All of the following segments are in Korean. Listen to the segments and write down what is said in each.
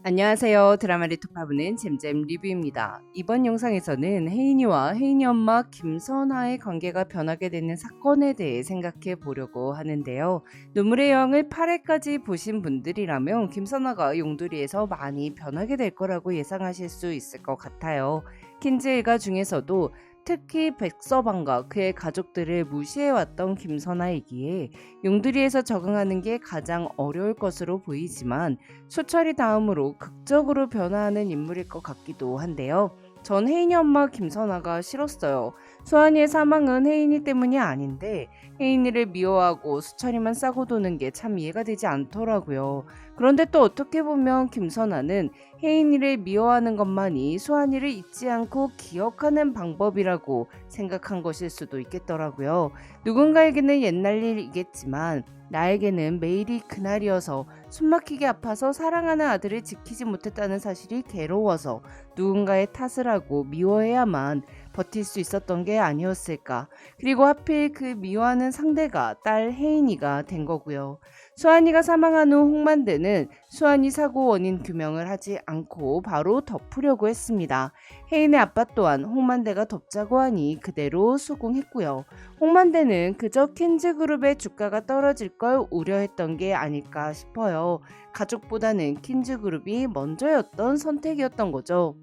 안녕하세요. 드라마 리토파브는 잼잼 리뷰입니다. 이번 영상에서는 혜인이와 혜인이 엄마 김선아의 관계가 변하게 되는 사건에 대해 생각해 보려고 하는데요. 눈물의 여왕을 8회까지 보신 분들이라면 김선아가 용두리에서 많이 변하게 될 거라고 예상하실 수 있을 것 같아요. 킨즈 일가 중에서도 특히 백서방과 그의 가족들을 무시해왔던 김선아이기에 용두리에서 적응하는 게 가장 어려울 것으로 보이지만 수철이 다음으로 극적으로 변화하는 인물일 것 같기도 한데요. 전 혜인이 엄마 김선아가 싫었어요. 수환이의 사망은 혜인이 때문이 아닌데 혜인이를 미워하고 수철이만 싸고 도는 게 참 이해가 되지 않더라고요. 그런데 또 어떻게 보면 김선아는 혜인이를 미워하는 것만이 수환이를 잊지 않고 기억하는 방법이라고 생각한 것일 수도 있겠더라고요. 누군가에게는 옛날 일이겠지만 나에게는 매일이 그날이어서 숨막히게 아파서 사랑하는 아들을 지키지 못했다는 사실이 괴로워서 누군가의 탓을 하고 미워해야만 버틸 수 있었던 게 아니었을까. 그리고 하필 그 미워하는 상대가 딸 혜인이가 된 거고요. 수환이가 사망한 후 홍만대는 수환이 사고 원인 규명을 하지 않고 바로 덮으려고 했습니다. 혜인의 아빠 또한 홍만대가 덮자고 하니 그대로 수긍했고요. 홍만대는 그저 킨즈그룹의 주가가 떨어질 걸 우려했던 게 아닐까 싶어요. 가족보다는 킨즈그룹이 먼저였던 선택이었던 거죠.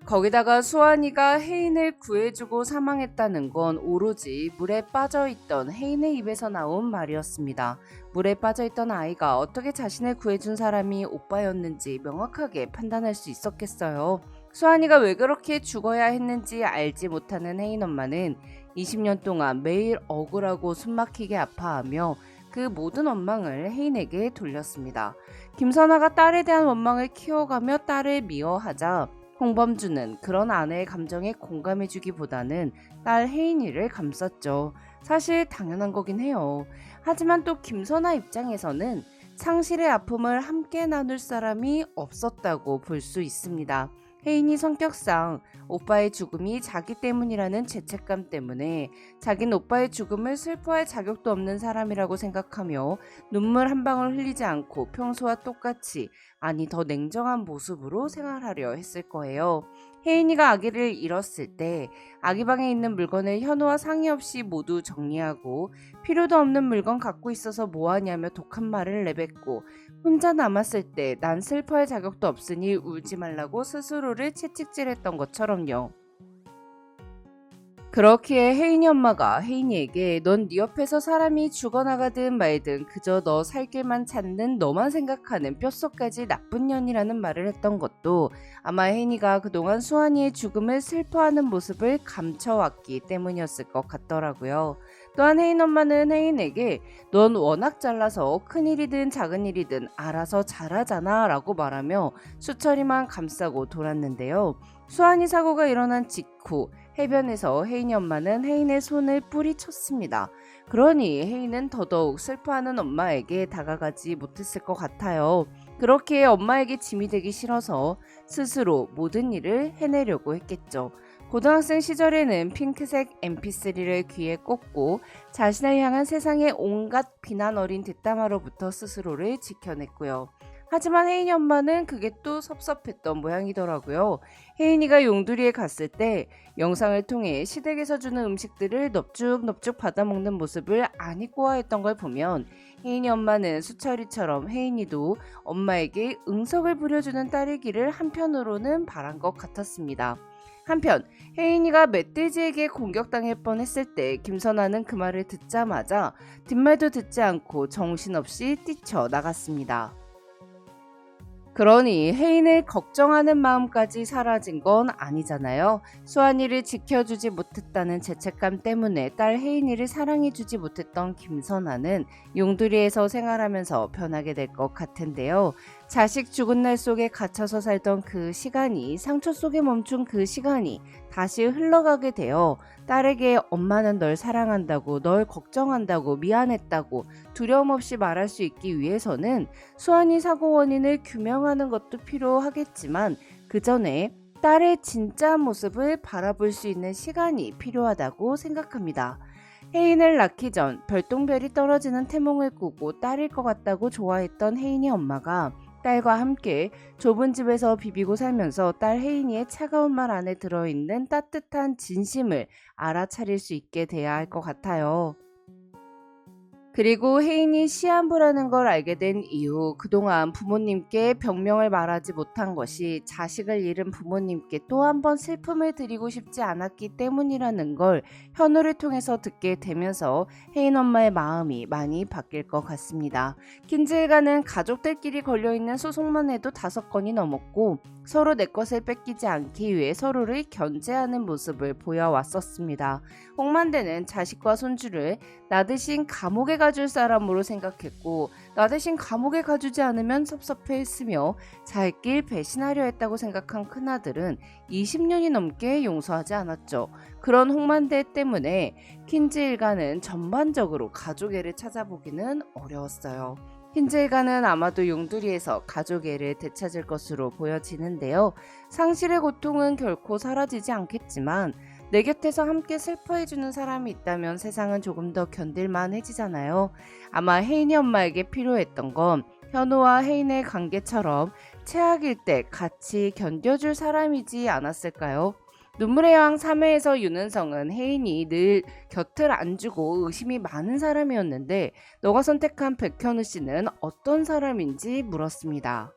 거기다가 수환이가 혜인을 구해주고 사망했다는 건 오로지 물에 빠져있던 혜인의 입에서 나온 말이었습니다. 물에 빠져있던 아이가 어떻게 자신을 구해준 사람이 오빠였는지 명확하게 판단할 수 있었겠어요. 수환이가 왜 그렇게 죽어야 했는지 알지 못하는 혜인 엄마는 20년 동안 매일 억울하고 숨막히게 아파하며 그 모든 원망을 혜인에게 돌렸습니다. 김선아가 딸에 대한 원망을 키워가며 딸을 미워하자 홍범주는 그런 아내의 감정에 공감해주기보다는 딸 혜인이를 감쌌죠. 사실 당연한 거긴 해요. 하지만 또 김선아 입장에서는 상실의 아픔을 함께 나눌 사람이 없었다고 볼 수 있습니다. 혜인이 성격상 오빠의 죽음이 자기 때문이라는 죄책감 때문에 자긴 오빠의 죽음을 슬퍼할 자격도 없는 사람이라고 생각하며 눈물 한 방울 흘리지 않고 평소와 똑같이 아니 더 냉정한 모습으로 생활하려 했을 거예요. 혜인이가 아기를 잃었을 때 아기 방에 있는 물건을 현우와 상의 없이 모두 정리하고 필요도 없는 물건 갖고 있어서 뭐하냐며 독한 말을 내뱉고 혼자 남았을 때 난 슬퍼할 자격도 없으니 울지 말라고 스스로를 채찍질했던 것처럼요. 그렇기에 혜인이 엄마가 혜인이에게 넌 네 옆에서 사람이 죽어나가든 말든 그저 너 살 길만 찾는 너만 생각하는 뼛속까지 나쁜 년이라는 말을 했던 것도 아마 혜인이가 그동안 수환이의 죽음을 슬퍼하는 모습을 감춰왔기 때문이었을 것 같더라고요. 또한 혜인 엄마는 혜인에게 넌 워낙 잘나서 큰일이든 작은 일이든 알아서 잘하잖아 라고 말하며 수철이만 감싸고 돌았는데요. 수환이 사고가 일어난 직후 해변에서 혜인이 엄마는 혜인의 손을 뿌리쳤습니다. 그러니 혜인은 더더욱 슬퍼하는 엄마에게 다가가지 못했을 것 같아요. 그렇게 엄마에게 짐이 되기 싫어서 스스로 모든 일을 해내려고 했겠죠. 고등학생 시절에는 핑크색 mp3를 귀에 꽂고 자신을 향한 세상의 온갖 비난 어린 뒷담화로부터 스스로를 지켜냈고요. 하지만 혜인이 엄마는 그게 또 섭섭했던 모양이더라고요. 혜인이가 용두리에 갔을 때 영상을 통해 시댁에서 주는 음식들을 넙죽넙죽 받아먹는 모습을 안 잊고 와했던 걸 보면 혜인이 엄마는 수철이처럼 혜인이도 엄마에게 응석을 부려주는 딸이기를 한편으로는 바란 것 같았습니다. 한편 혜인이가 멧돼지에게 공격당할 뻔했을 때 김선아는 그 말을 듣자마자 뒷말도 듣지 않고 정신없이 뛰쳐나갔습니다. 그러니 혜인을 걱정하는 마음까지 사라진 건 아니잖아요. 수환이를 지켜주지 못했다는 죄책감 때문에 딸 혜인이를 사랑해주지 못했던 김선아는 용두리에서 생활하면서 변하게 될 것 같은데요. 자식 죽은 날 속에 갇혀서 살던 그 시간이 상처 속에 멈춘 그 시간이 다시 흘러가게 되어 딸에게 엄마는 널 사랑한다고 널 걱정한다고 미안했다고 두려움 없이 말할 수 있기 위해서는 수환이 사고 원인을 규명하는 것도 필요하겠지만 그 전에 딸의 진짜 모습을 바라볼 수 있는 시간이 필요하다고 생각합니다. 혜인을 낳기 전 별똥별이 떨어지는 태몽을 꾸고 딸일 것 같다고 좋아했던 혜인이 엄마가 딸과 함께 좁은 집에서 비비고 살면서 딸 혜인이의 차가운 말 안에 들어있는 따뜻한 진심을 알아차릴 수 있게 돼야 할 것 같아요. 그리고 혜인이 시한부라는 걸 알게 된 이후 그동안 부모님께 병명을 말하지 못한 것이 자식을 잃은 부모님께 또 한 번 슬픔을 드리고 싶지 않았기 때문이라는 걸 현우를 통해서 듣게 되면서 혜인 엄마의 마음이 많이 바뀔 것 같습니다. 킨즈일가는 가족들끼리 걸려있는 소송만 해도 5건이 넘었고 서로 내 것을 뺏기지 않기 위해 서로를 견제하는 모습을 보여왔었습니다. 홍만대는 자식과 손주를 나 대신 감옥에 가줄 사람으로 생각했고 나 대신 감옥에 가주지 않으면 섭섭해했으며 자기를 배신하려 했다고 생각한 큰아들은 20년이 넘게 용서하지 않았죠. 그런 홍만대 때문에 킨즈 일가는 전반적으로 가족애를 찾아보기는 어려웠어요. 킨즈 일가는 아마도 용두리에서 가족애를 되찾을 것으로 보여지는데요. 상실의 고통은 결코 사라지지 않겠지만 내 곁에서 함께 슬퍼해주는 사람이 있다면 세상은 조금 더 견딜만해지잖아요. 아마 혜인이 엄마에게 필요했던 건 현우와 혜인의 관계처럼 최악일 때 같이 견뎌줄 사람이지 않았을까요? 눈물의 여왕 3회에서 윤은성은 혜인이 늘 곁을 안 주고 의심이 많은 사람이었는데 너가 선택한 백현우 씨는 어떤 사람인지 물었습니다.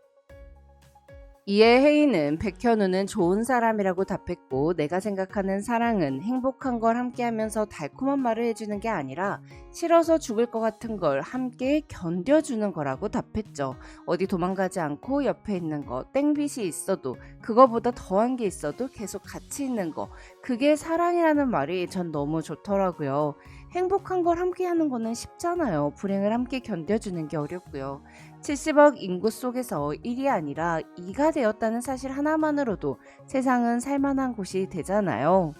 이에 혜인은 백현우는 좋은 사람이라고 답했고 내가 생각하는 사랑은 행복한 걸 함께하면서 달콤한 말을 해주는 게 아니라 싫어서 죽을 것 같은 걸 함께 견뎌주는 거라고 답했죠. 어디 도망가지 않고 옆에 있는 거, 땡빛이 있어도 그거보다 더한 게 있어도 계속 같이 있는 거, 그게 사랑이라는 말이 전 너무 좋더라고요. 행복한 걸 함께하는 거는 쉽잖아요. 불행을 함께 견뎌주는 게 어렵고요. 70억 인구 속에서 1이 아니라 2가 되었다는 사실 하나만으로도 세상은 살만한 곳이 되잖아요.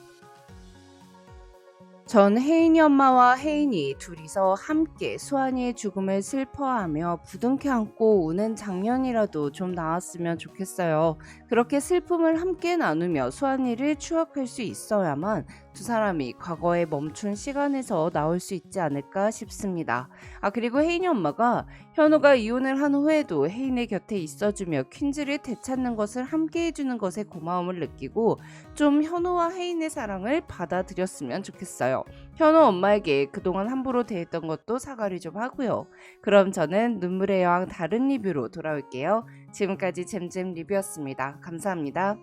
전 혜인이 엄마와 혜인이 둘이서 함께 수환이의 죽음을 슬퍼하며 부둥켜 안고 우는 장면이라도 좀 나왔으면 좋겠어요. 그렇게 슬픔을 함께 나누며 수환이를 추억할 수 있어야만 두 사람이 과거에 멈춘 시간에서 나올 수 있지 않을까 싶습니다. 그리고 혜인이 엄마가 현우가 이혼을 한 후에도 혜인의 곁에 있어주며 퀸즈를 되찾는 것을 함께 해주는 것에 고마움을 느끼고 좀 현우와 혜인의 사랑을 받아들였으면 좋겠어요. 현우 엄마에게 그동안 함부로 대했던 것도 사과를 좀 하고요. 그럼 저는 눈물의 여왕 다른 리뷰로 돌아올게요. 지금까지 잼잼 리뷰였습니다. 감사합니다.